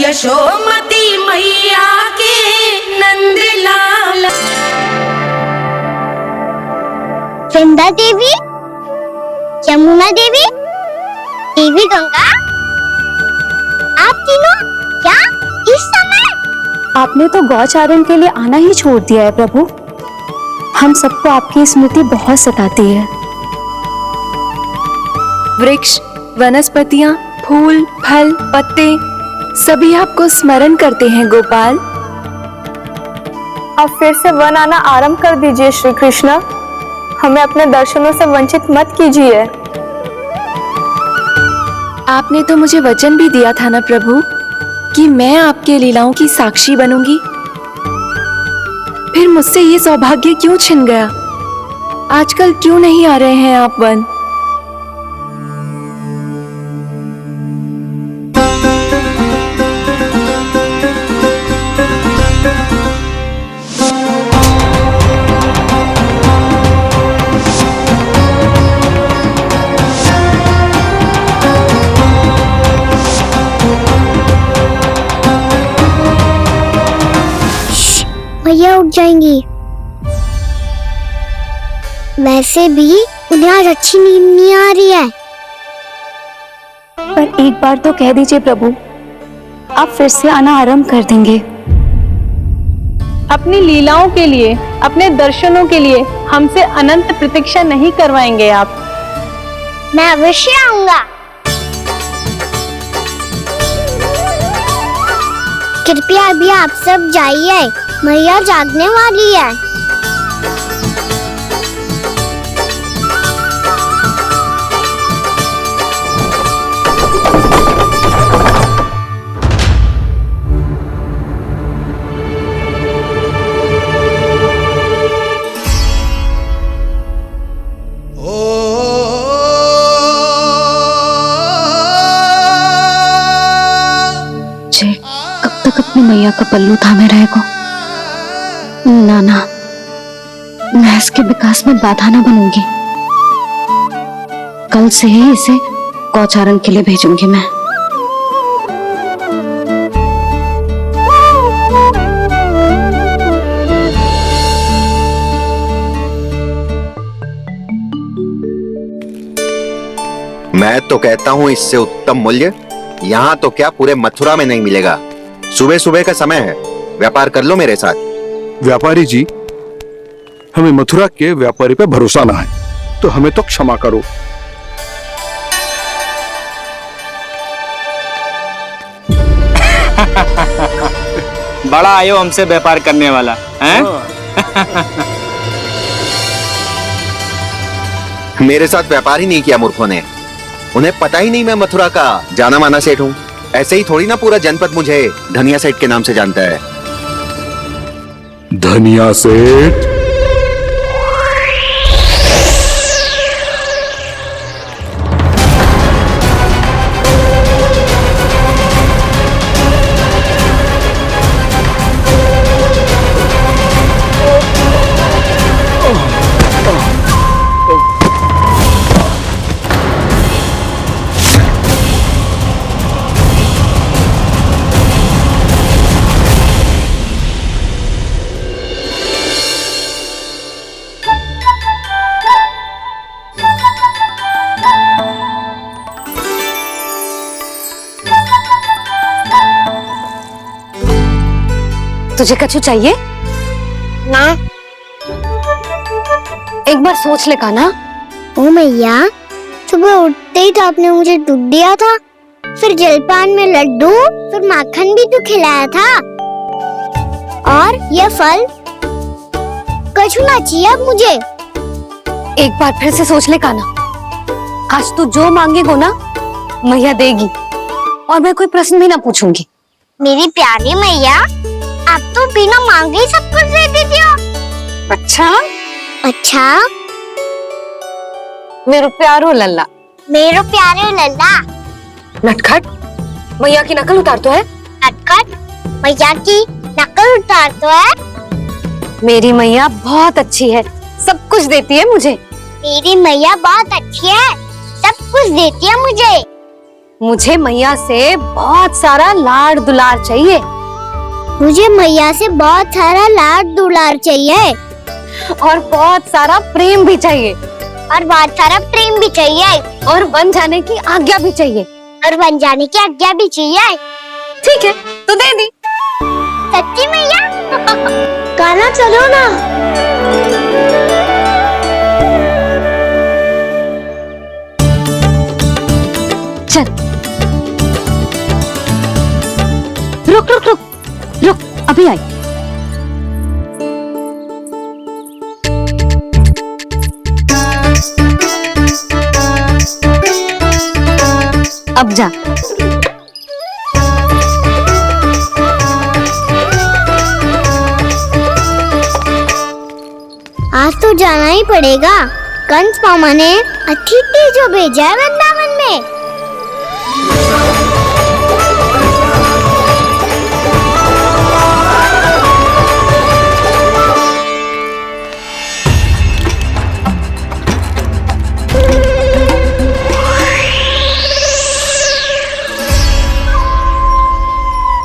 यशोमती मैया के नंद लाल। वृंदा देवी, यमुना देवी, देवी गंगा, आप तीनों क्या इस समय? आपने तो गौचारण के लिए आना ही छोड़ दिया है प्रभु। हम सबको आपकी स्मृति बहुत सताती है। वृक्ष, वनस्पतियां, फूल, फल, पत्ते सभी आपको स्मरण करते हैं गोपाल। अब फिर से वन आना आरंभ कर दीजिए श्री कृष्ण। हमें अपने दर्शनों से वंचित मत कीजिए। आपने तो मुझे वचन भी दिया था ना प्रभु कि मैं आपके लीलाओं की साक्षी बनूंगी। फिर मुझसे ये सौभाग्य क्यों छिन गया? आजकल क्यों नहीं आ रहे हैं आप वन? भैया उठ जाएंगी। वैसे भी उन्हें आज अच्छी नींद नहीं आ रही है। पर एक बार तो कह दीजिए प्रभु, आप फिर से आना आरंभ कर देंगे। अपनी लीलाओं के लिए, अपने दर्शनों के लिए हमसे अनंत प्रतीक्षा नहीं करवाएंगे आप? मैं अवश्य आऊंगा। कृपया अभी आप सब जाइए, मैया जागने वाली है। कब तक अपनी मैया का पल्लू थामे रहेगा? नाना, मैं इसके विकास में बाधा न बनूंगी। कल से ही इसे गौचारण के लिए भेजूंगी मैं। मैं तो कहता हूँ इससे उत्तम मूल्य यहाँ तो क्या पूरे मथुरा में नहीं मिलेगा। सुबह सुबह का समय है, व्यापार कर लो मेरे साथ। व्यापारी जी, हमें मथुरा के व्यापारी पे भरोसा ना है, तो हमें तो क्षमा करो। बड़ा आयो हमसे व्यापार करने वाला हैं? मेरे साथ व्यापार ही नहीं किया मूर्खों ने। उन्हें पता ही नहीं मैं मथुरा का जाना माना सेठ हूँ। ऐसे ही थोड़ी ना पूरा जनपद मुझे धनिया सेठ के नाम से जानता है। धनिया सेठ? तुझे कछु चाहिए? ना। एक बार सोच ले कान्हा। ओ मैया, सुबह उठते ही तो आपने मुझे दूध दिया था, फिर जलपान में लड्डू, फिर माखन भी तो खिलाया था। और ये फल कछु ना चाहिए अब मुझे। एक बार फिर से सोच ले कान्हा। आज तू जो मांगेगो ना, मैया देगी, और मैं कोई प्रश्न भी ना पूछूंगी। मेरी प्यारी मैया, आप तो बिना मांगे ही सब कुछ दे देती हो। अच्छा? अच्छा? मेरो प्यारो लल्ला। मेरो प्यारे लल्ला। नटखट, मैया की नकल उतार तो है। नटखट, मैया की नकल उतार तो है। मेरी मैया बहुत अच्छी है, सब कुछ देती है मुझे। मेरी मैया बहुत अच्छी है, सब कुछ देती है मुझे। मुझे मैया से बहुत सारा लाड़ दुलार चाहिए। मुझे मैया से बहुत सारा लाड दुलार चाहिए और बहुत सारा प्रेम भी चाहिए। और बहुत सारा प्रेम भी चाहिए और बन जाने की आज्ञा भी चाहिए। और बन जाने की आज्ञा भी चाहिए। ठीक है, तो दे दी। सच्ची मैया? गाना चलो ना। चल, रुक रुक रुक रुक, अभी आई। अब जा। आज तो जाना ही पड़ेगा। कंस मामा ने अतिथि जो भेजा है वृंदावन में।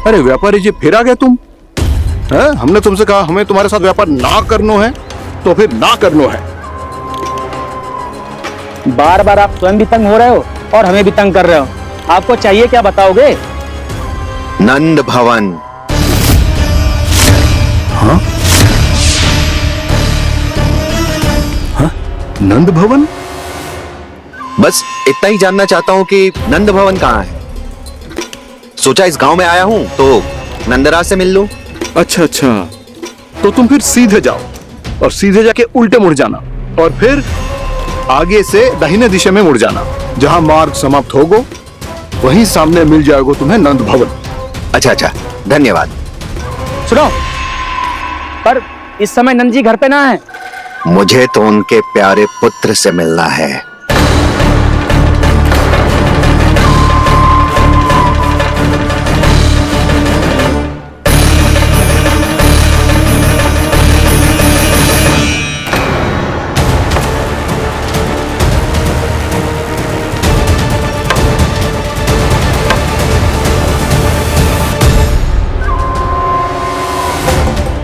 अरे व्यापारी जी, फिर आ गए तुम? हैं? हमने तुमसे कहा हमें तुम्हारे साथ व्यापार ना करना है, तो फिर ना करना है। बार बार आप स्वयं भी तंग हो रहे हो और हमें भी तंग कर रहे हो। आपको चाहिए क्या बताओगे? नंद भवन। हाँ? हाँ? नंद भवन? बस इतना ही जानना चाहता हूँ कि नंद भवन कहाँ है। सोचा इस गांव में आया हूँ तो नंदराज से मिल लूं। अच्छा अच्छा, तो तुम फिर सीधे जाओ और सीधे जाके उल्टे मुड़ जाना और फिर आगे से दाहिने दिशा में मुड़ जाना। जहां मार्ग समाप्त होगा वहीं सामने मिल जाएगा तुम्हें नंद भवन। अच्छा अच्छा, धन्यवाद। सुनो, पर इस समय नंद जी घर पे ना है। मुझे तो उनके प्यारे पुत्र से मिलना है।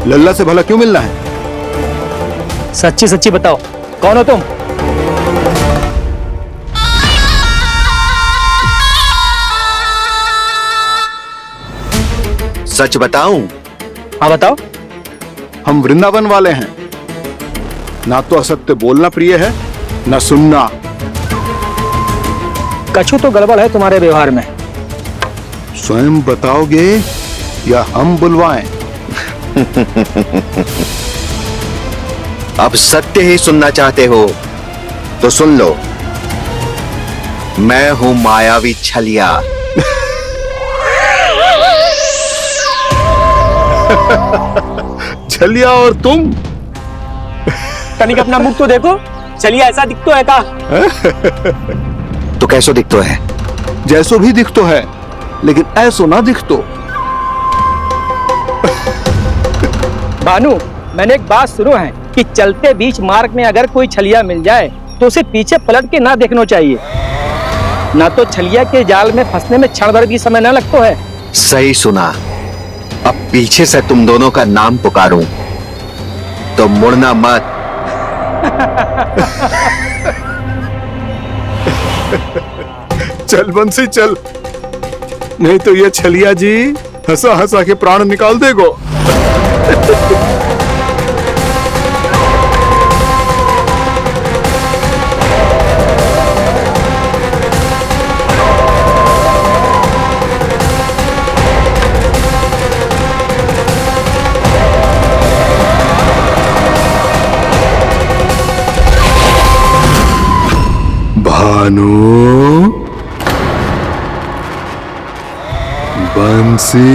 लल्ला से भला क्यों मिलना है? सच्ची सच्ची बताओ, कौन हो तुम? सच बताऊं? हाँ बताओ। हम वृंदावन वाले हैं। ना तो असत्य बोलना प्रिय है, ना सुनना। कछु तो गड़बड़ है तुम्हारे व्यवहार में। स्वयं बताओगे या हम बुलवाएं? अब सत्य ही सुनना चाहते हो तो सुन लो। मैं हूं मायावी छलिया। छलिया और तुम? तनिक अपना मुख तो देखो, चलिए ऐसा दिख तो है का? तो कैसो दिखतो है? जैसो भी दिख तो है, लेकिन ऐसो ना दिख तो। भानु, मैंने एक बात सुनो है कि चलते बीच मार्ग में अगर कोई छलिया मिल जाए तो उसे पीछे पलट के ना देखना चाहिए। ना तो छलिया के जाल में फंसने में क्षण भर भी समय ना लगता है। सही सुना। अब पीछे से तुम दोनों का नाम पुकारूं तो मुड़ना मत। चल बंसी चल, नहीं तो ये छलिया जी हंसा हंसा के प्राण निकाल देगो। भानु, बंसी।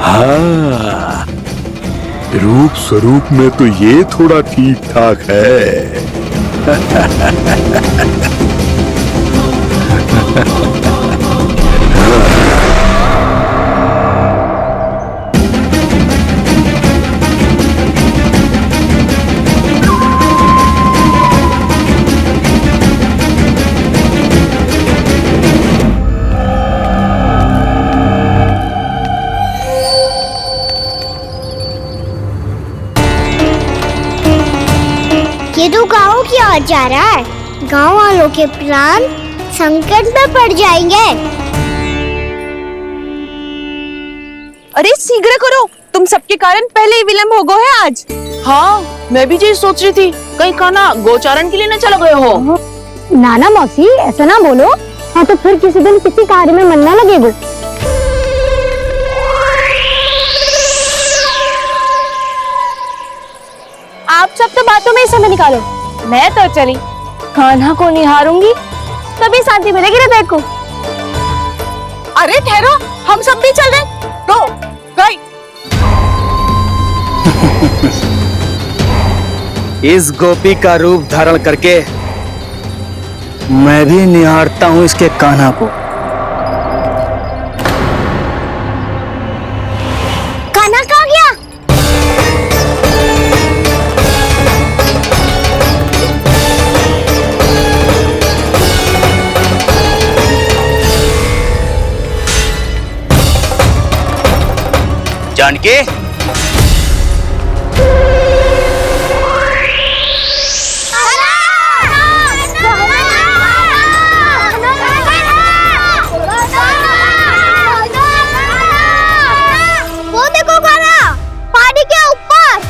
हाँ, रूप स्वरूप में तो ये थोड़ा ठीक ठाक है। ये तो गाँव की ओर जा रहा है। गाँव वालों के प्राण संकट में पड़ जाएंगे। अरे शीघ्र करो, तुम सबके कारण पहले ही विलंब हो गए है आज। हाँ, मैं भी यही सोच रही थी, कहीं खाना गोचारण के लिए न चला गए हो। नाना मौसी ऐसा ना बोलो। हाँ तो फिर किसी दिन किसी कार्य में मन ना लगेगा। आप सब तो बातों में ही समय निकालो। मैं तो चली कान्हा को निहारूंगी, तभी शांति मिलेगी हृदय को। अरे ठहरो, हम सब भी चल रहे। रो, गई। इस गोपी का रूप धारण करके मैं भी निहारता हूँ इसके कान्हा को। कान्हा कहाँ गया? जानकी, वो देखो कान्हा, पहाड़ी के ऊपर।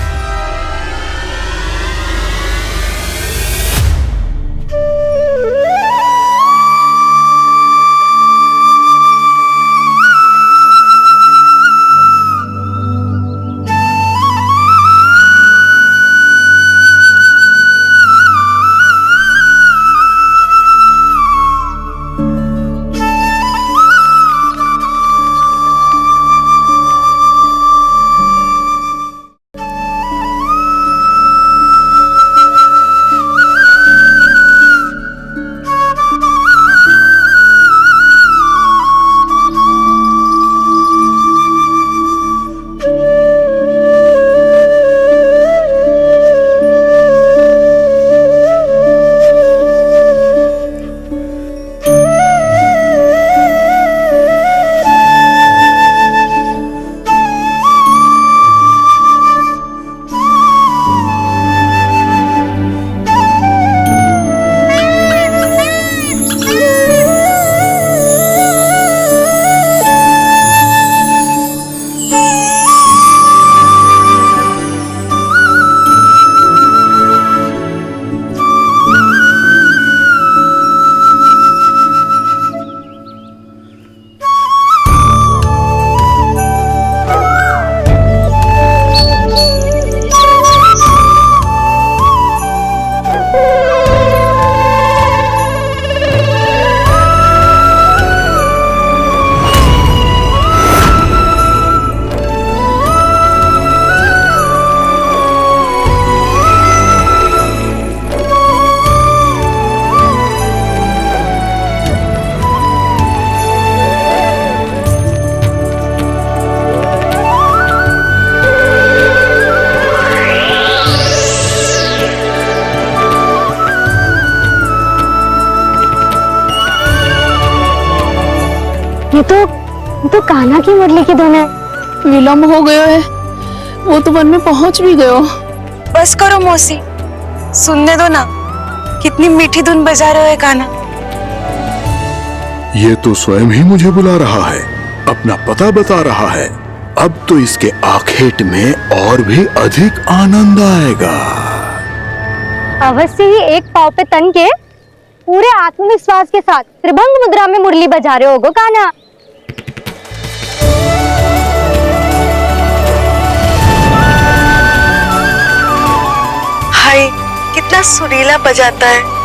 ये तो कान्हा की मुरली की धुन है। विलंब हो गयो है, वो तो वन में पहुंच भी गयो। बस करो मौसी, सुनने दो ना, कितनी मीठी धुन बजा रहे हो कान्हा। ये तो स्वयं ही मुझे बुला रहा है, अपना पता बता रहा है। अब तो इसके आखेट में और भी अधिक आनंद आएगा। अवश्य ही एक पाव पे तन के पूरे आत्मविश्वास के साथ त्रिभंग मुद्रा में मुरली बजा रहे होगो कान्हा। हाय, कितना सुरीला बजाता है।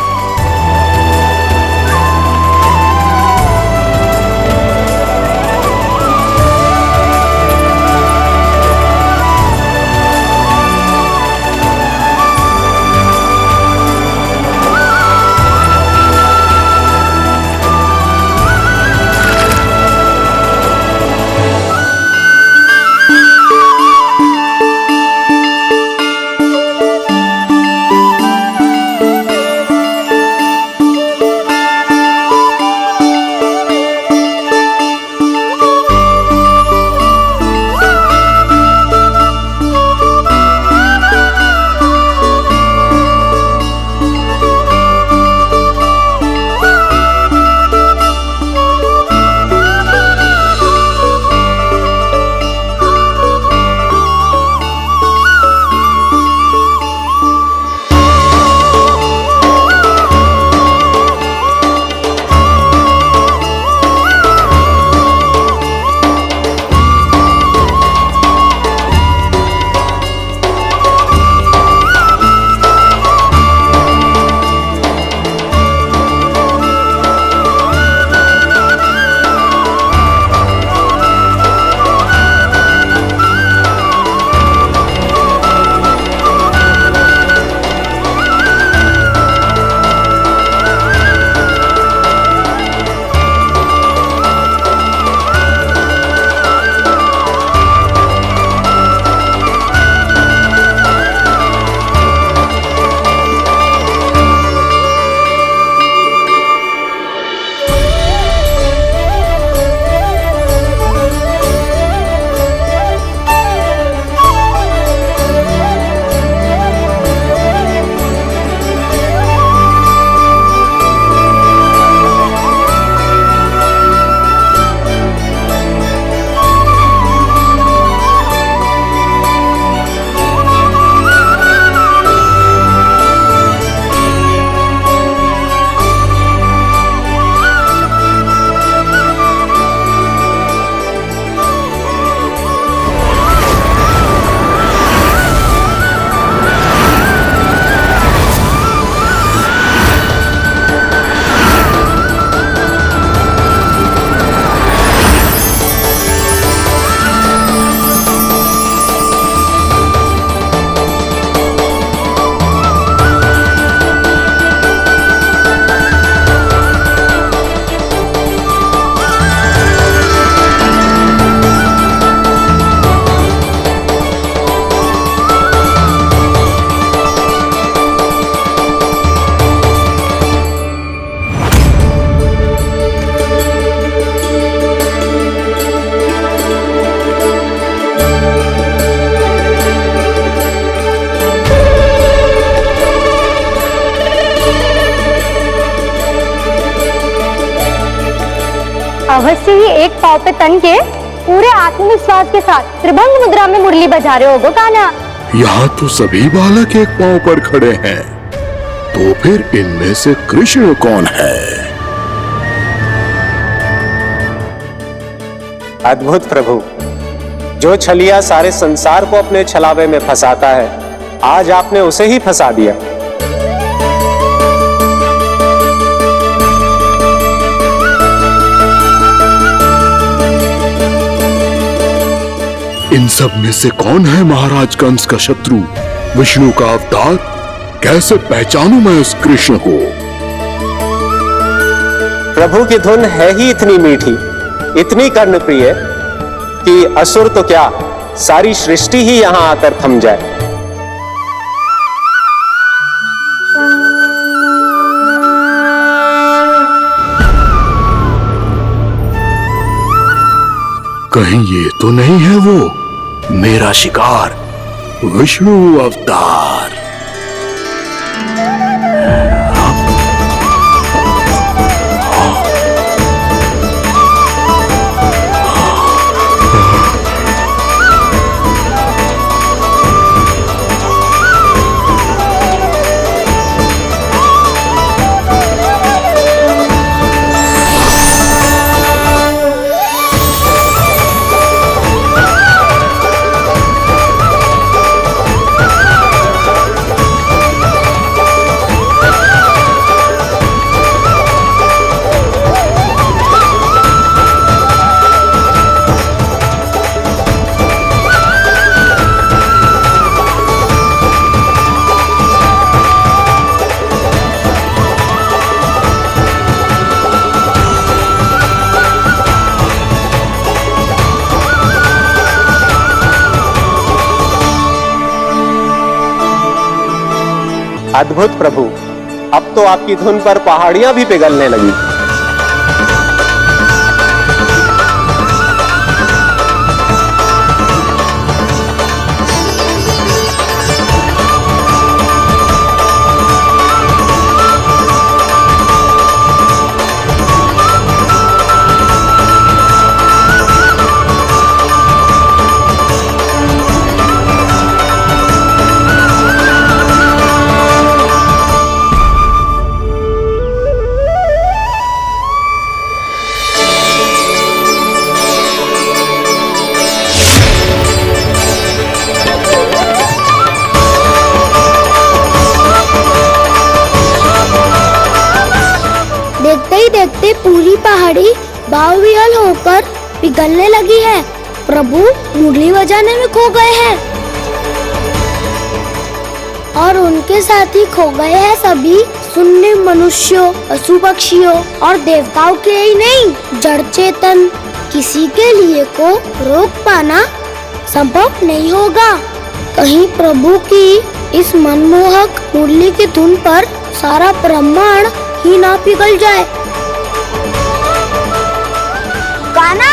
अवश्य ही एक पाव पे तन के पूरे आत्मविश्वास के साथ त्रिभंग मुद्रा में मुरली बजा रहे होगो कान्हा। यहाँ तो सभी बालक एक पांव पर खड़े हैं, तो फिर इनमें से कृष्ण कौन है? अद्भुत प्रभु, जो छलिया सारे संसार को अपने छलावे में फंसाता है, आज आपने उसे ही फंसा दिया। इन सब में से कौन है महाराज कंस का शत्रु, विष्णु का अवतार? कैसे पहचानूं मैं उस कृष्ण को? प्रभु की धुन है ही इतनी मीठी, इतनी कर्णप्रिय कि असुर तो क्या, सारी सृष्टि ही यहां आकर थम जाए। कहीं ये तो नहीं है वो मेरा शिकार, विष्णु अवतार? अद्भुत प्रभु, अब तो आपकी धुन पर पहाड़ियां भी पिघलने लगी। देखते ही देखते पूरी पहाड़ी बाहुविहल होकर पिघलने लगी है। प्रभु मुरली बजाने में खो गए हैं और उनके साथ ही खो गए हैं सभी सुनने मनुष्यों, पशु पक्षियों और देवताओं के ही नहीं, जड़ चेतन किसी के लिए को रोक पाना संभव नहीं होगा। कहीं प्रभु की इस मनमोहक मुरली की धुन पर सारा ब्रह्मांड ही ना पिघल जाए। गाना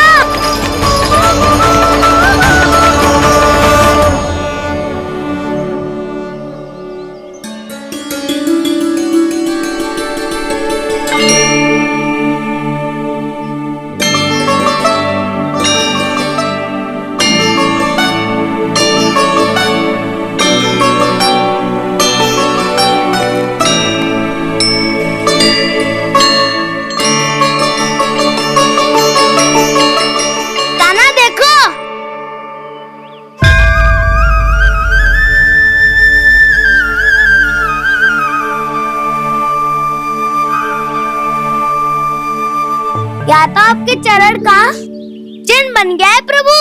या तो आपके चरण का चिन्ह बन गया है प्रभु।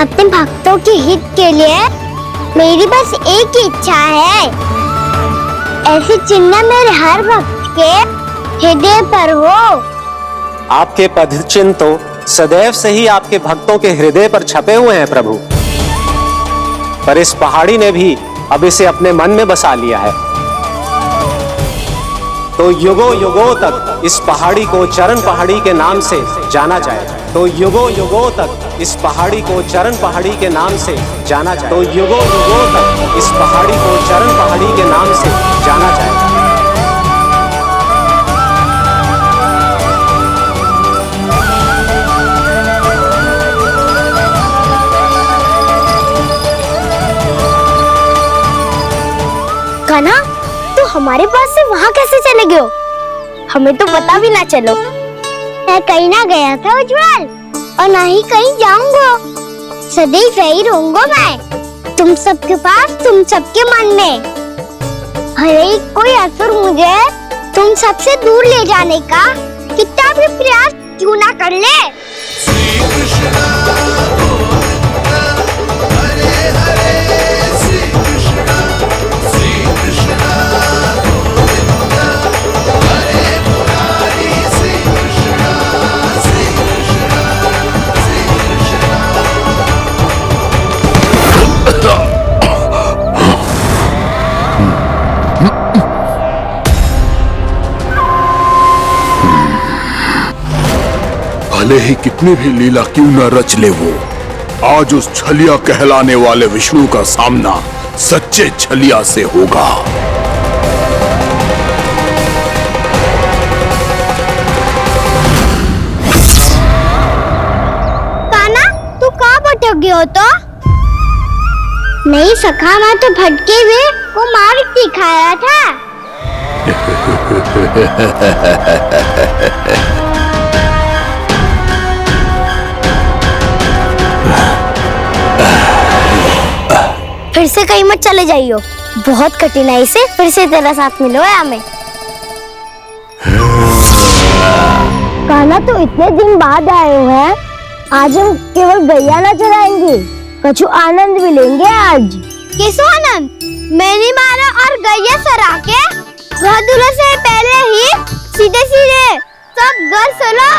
अपने भक्तों के हित के लिए मेरी बस एक ही इच्छा है, ऐसे चिन्ह मेरे हर भक्त के हृदय पर हो। आपके पद चिन्ह तो सदैव से ही आपके भक्तों के हृदय पर छपे हुए हैं प्रभु, पर इस पहाड़ी ने भी अब इसे अपने मन में बसा लिया है। तो युगों युगों तक इस पहाड़ी को चरण पहाड़ी के नाम से जाना जाए। तो युगों युगों तक इस पहाड़ी को चरण पहाड़ी के नाम से जाना जाए। तो युगों युगों तक इस पहाड़ी को चरण पहाड़ी के नाम से जाना जाए। कान्हा, तो हमारे पास से वहाँ कैसे चले गए हो? हमें तो पता भी ना चलो। मैं कहीं ना गया था उज्जवल, और ना ही कहीं जाऊंगा। सदैव यही रहूंगा मैं, तुम सबके पास, तुम सबके मन में। भले ही कोई असुर मुझे तुम सबसे दूर ले जाने का कितना भी प्रयास क्यों ना कर ले। भले ही कितनी भी लीला क्यों न रच ले वो, आज उस छलिया कहलाने वाले विष्णु का सामना सच्चे छलिया से होगा। कान्हा, तू कहाँ भटक गए हो? तो नहीं सखा, मैं तो भटके हुए को मार्ग दिखाया था। फिर से कहीं मत चले जाइयो, बहुत कठिनाई से फिर से तेरा साथ मिलो है हमें। कान्हा, तो इतने दिन बाद आए हो हैं, आज हम केवल गैया ना चराएंगे, कछु आनंद भी लेंगे आज। किसो आनंद? मैंने मारा और गैया सरा के घर दूल्हे से पहले ही सीधे सीधे सब घर चलो।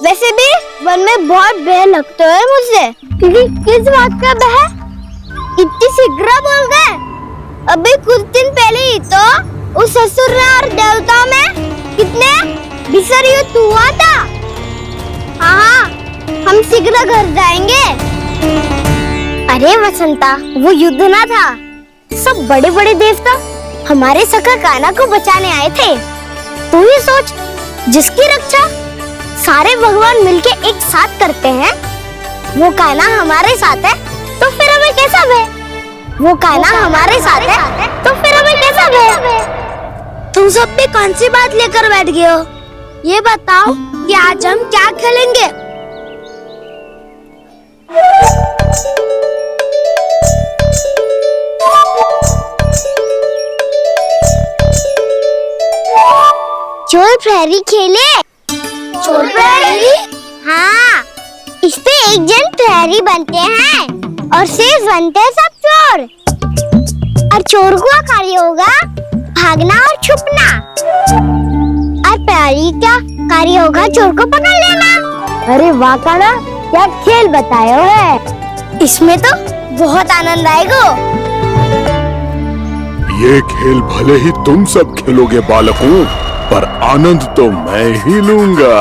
वैसे भी वन में बहुत भय लगता है मुझे, क्योंकि किस बात का भय? इतनी शीघ्र बोल गए। अभी कुछ दिन पहले ही तो उस ससुर और देवता में कितने भीषण युद्ध हुआ था। हाँ, हम शीघ्र घर जाएंगे। अरे वसंता, वो युद्ध ना था, सब बड़े बड़े देवता हमारे सखा कान्हा को बचाने आए थे। तू ही सोच, जिसकी रक्षा सारे भगवान मिलके एक साथ करते हैं, वो कान्हा हमारे साथ है तो फिर हमें कैसा भय? वो कान्हा हमारे साथ है तो फिर हमें कैसा भय? तुम सब भी कौन सी बात लेकर बैठ गए हो? ये बताओ कि आज हम क्या खेलेंगे? चोर प्रहरी खेले। चोर प्रहरी? हाँ, इस पे एक जन प्रहरी बनते हैं और शेष बनते हैं सब चोर। और चोर का कार्य होगा भागना और छुपना, और प्रहरी का कार्य होगा चोर को पकड़ लेना। अरे वाह कान्हा, क्या खेल बताए हो है। इसमें तो बहुत आनंद आएगा। ये खेल भले ही तुम सब खेलोगे बालकों, पर आनंद तो मैं ही लूंगा।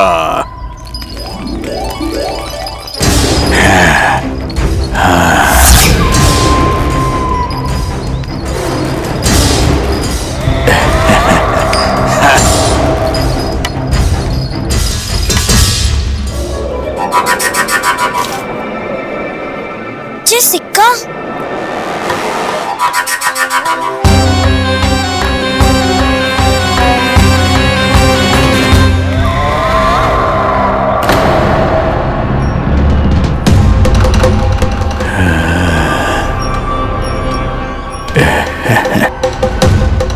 ये सिक्का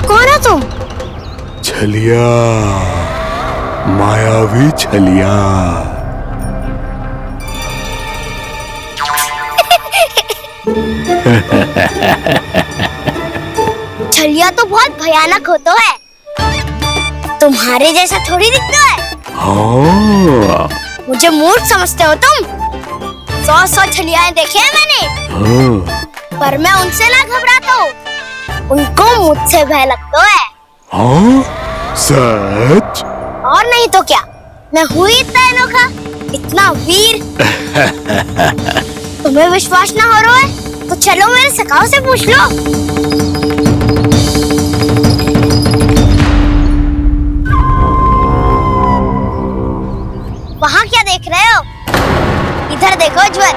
कौन है तुम? छलिया, मायावी छलिया। छलिया तो बहुत भयानक होता है, तुम्हारे जैसा थोड़ी दिखता है। हाँ। मुझे मूर्ख समझते हो तुम? 100 छलियाएं देखे हैं मैंने। हाँ। पर मैं उनसे ना घबराता हूँ, उनको मुझसे भय लगता है। हाँ? सच? और नहीं तो क्या, मैं हूँ इतना अनोखा, इतना वीर। तुम्हें विश्वास ना हो रहा है तो चलो मेरे सखाओं से पूछ लो। वहाँ क्या देख रहे हो? इधर देखो ज्वर।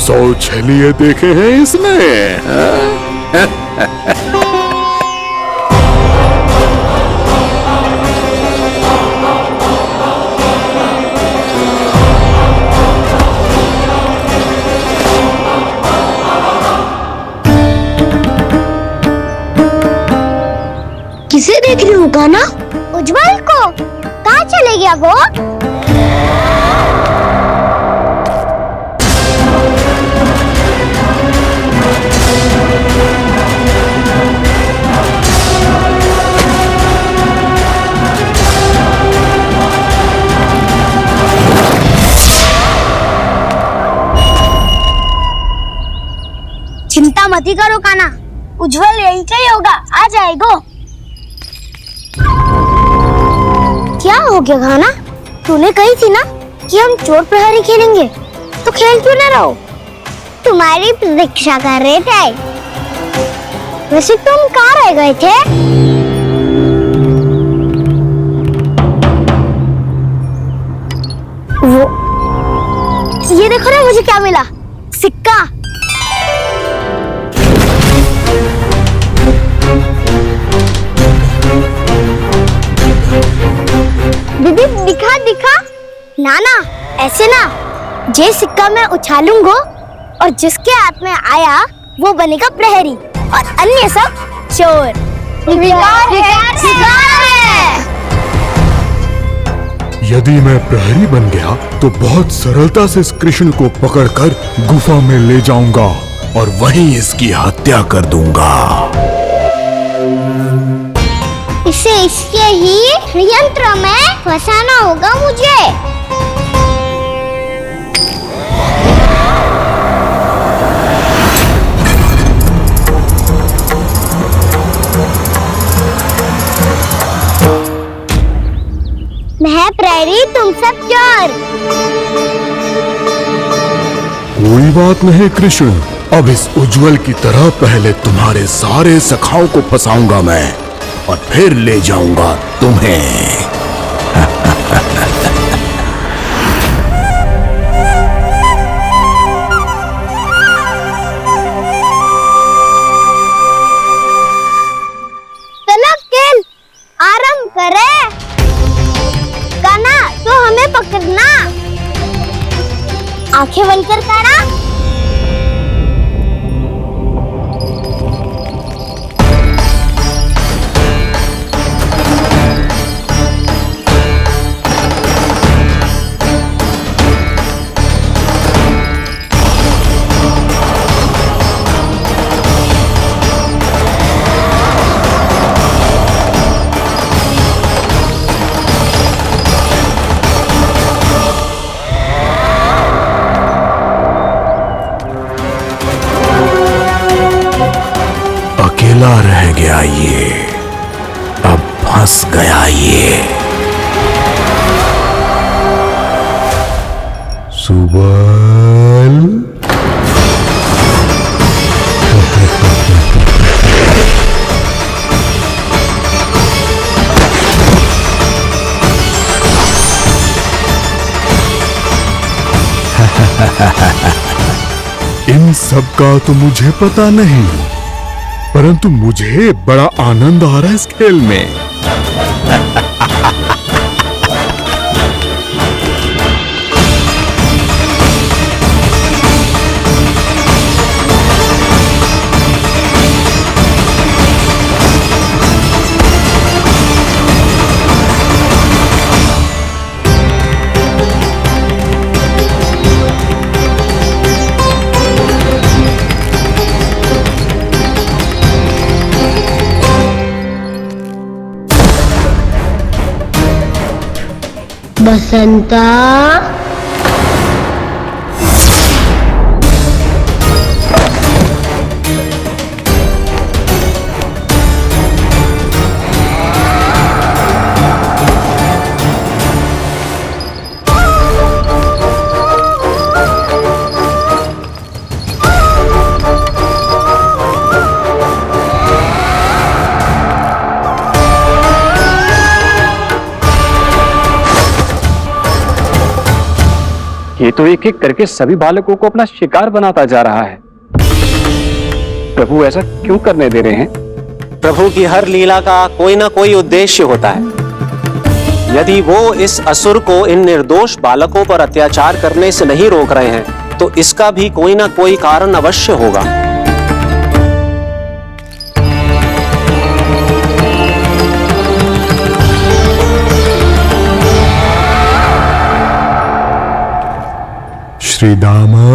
सौ छलिए देखे हैं इसने। किसे देख रही हूँ कान्हा? उज्जवल को। कहाँ चले गया वो? चिंता मत करो कान्हा, उज्जवल यही का ही होगा, आ जाएगा। क्या हो गया कान्हा? तूने कही थी ना कि हम चोर प्रहरी खेलेंगे, तो खेल क्यों ना रहो? तुम्हारी प्रतीक्षा कर रहे थे। वैसे तुम कहाँ रह गए थे? वो ये देखो ना, मुझे क्या मिला? सिक्का। दीदी दिखा दिखा। ना ना, ऐसे ना, ये सिक्का मैं उछालूंगा और जिसके हाथ में आया वो बनेगा प्रहरी और अन्य सब चोर स्वीकार है। यदि मैं प्रहरी बन गया तो बहुत सरलता से इस कृष्ण को पकड़कर गुफा में ले जाऊंगा और वहीं इसकी हत्या कर दूंगा। इसे इसके ही यंत्र में फंसाना होगा मुझे। मैं प्रहरी, तुम सब चोर। कोई बात नहीं कृष्ण, अब इस उज्जवल की तरह पहले तुम्हारे सारे सखाओं को फंसाऊंगा मैं और फिर ले जाऊंगा तुम्हें। चलो खेल आरंभ करें। काना तो हमें पकड़ना। आंखें बंद कर काना। अकेला रह गया ये, अब फंस गया ये। सुबल इन सब का तो मुझे पता नहीं, परंतु मुझे बड़ा आनंद आ रहा है इस खेल में। बसंता, ये तो एक एक करके सभी बालकों को अपना शिकार बनाता जा रहा है। प्रभु ऐसा क्यों करने दे रहे हैं? प्रभु की हर लीला का कोई ना कोई उद्देश्य होता है। यदि वो इस असुर को इन निर्दोष बालकों पर अत्याचार करने से नहीं रोक रहे हैं तो इसका भी कोई ना कोई कारण अवश्य होगा। श्री दामा,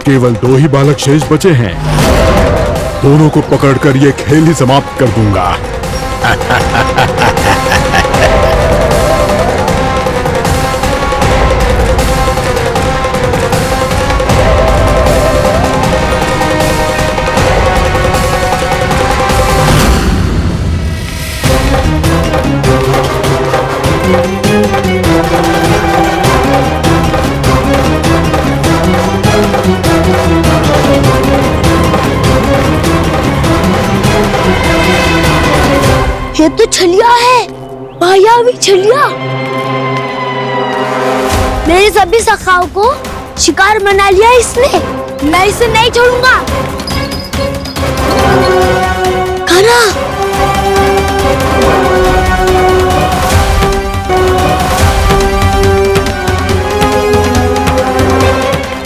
केवल 2 ही बालक शेष बचे हैं। दोनों को पकड़कर ये खेल ही समाप्त कर दूंगा। ये तो छलिया है, मायावी छलिया। मेरे सभी सखाओं को शिकार बना लिया इसने। मैं इसे नहीं छोड़ूंगा। कान्हा,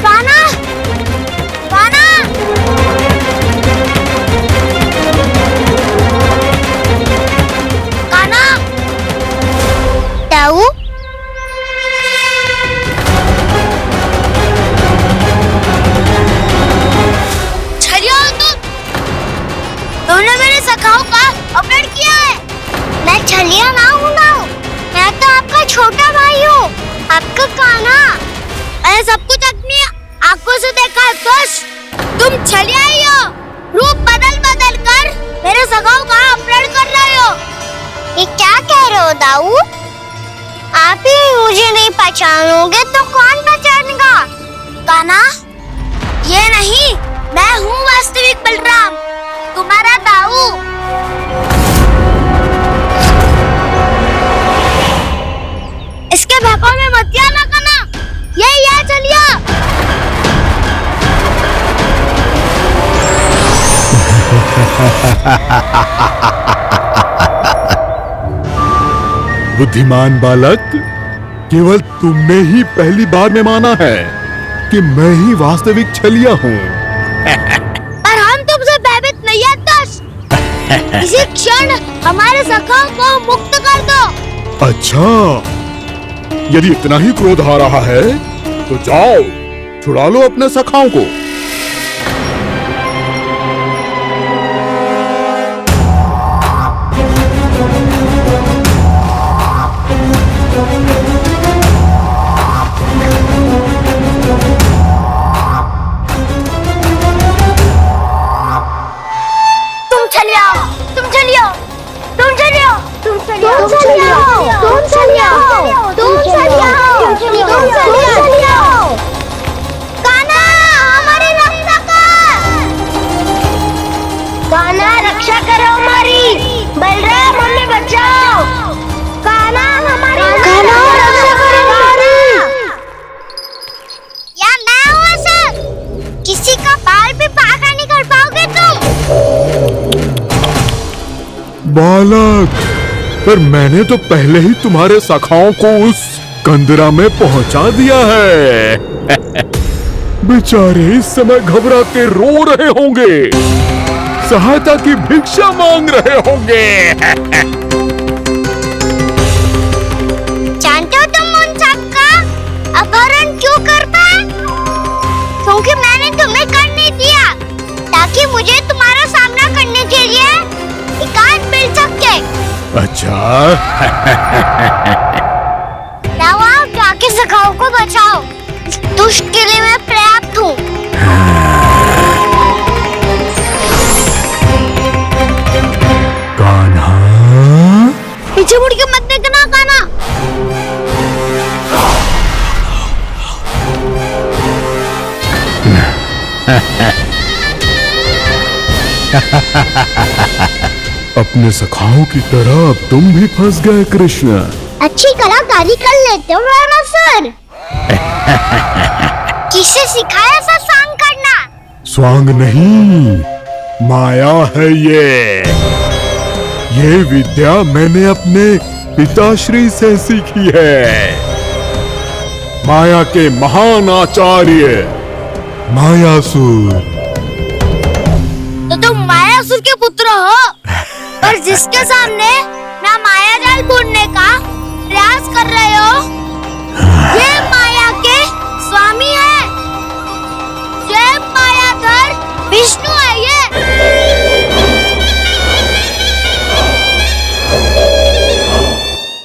कान्हा, कान्हा। कान्हा, ताऊ, छलिया हो तुमने मेरे सखाओं का अपहरण किया है। मैं छलिया ना हूँ ना, मैं तो आपका छोटा भाई हूँ, आपका कान्हा। मैंने सब कुछ अपनी आंखों से देखा है। तुम छलिया ही हो। रूप बदल बदल कर मेरे सखाओं का अपहरण कर रहे हो। ये क्या कह रहे हो दाऊ? आप ही मुझे नहीं पहचानोगे तो कौन पहचानेगा? कान्हा, ये नहीं, मैं हूँ वास्तविक बलराम, तुम्हारा दाऊ। इसके भौंकों में मत आना कान्हा, ये चलिया। बुद्धिमान बालक, केवल तुमने ही पहली बार में माना है कि मैं ही वास्तविक छलिया हूँ। पर हम तुमसे भयभीत नहीं है दस। इसी क्षण हमारे सखाओं को मुक्त कर दो। अच्छा, यदि इतना ही क्रोध आ रहा है तो जाओ, छुड़ा लो अपने सखाओं को। कान्हा, रक्षा करो हमारी। बलराम, हमें बचाओ। कान्हा, हमारी रक्षा करो हमारी। या मैं हूँ ऐसा? किसी का बाल भी बांका नहीं कर पाओगे तुम। बालक, पर मैंने तो पहले ही तुम्हारे सखाओं को उस कंदरा में पहुंचा दिया है। बेचारे इस समय घबरा के रो रहे होंगे, सहायता की भिक्षा मांग रहे होंगे। जानते हो तुम उन सबका अपहरण क्यों कर पाए? क्योंकि मैंने तुम्हें कर नहीं दिया, ताकि मुझे तुम्हारा सामना करने के लिए एकांत मिल सके। अच्छा। जाओ, जाके सखाओं को बचाओ। इस दुष्ट किले में पर्याप्त हूँ। कान्हा, पीछे मुड़ के मत देखना कान्हा। अपने सखाओं की तरह अब तुम भी फंस गए कृष्ण। अच्छी कलाकारी कर लेते हो रावणासुर। किसे सिखाया ऐसा स्वांग करना? स्वांग नहीं, माया है ये विद्या मैंने अपने पिताश्री से सीखी है। माया के महान आचार्य मायासुर। तो तुम मायासुर के पुत्र हो, और जिसके सामने मैं माया जाल बुनने का प्रयास कर रहे हो, ये माया के स्वामी है।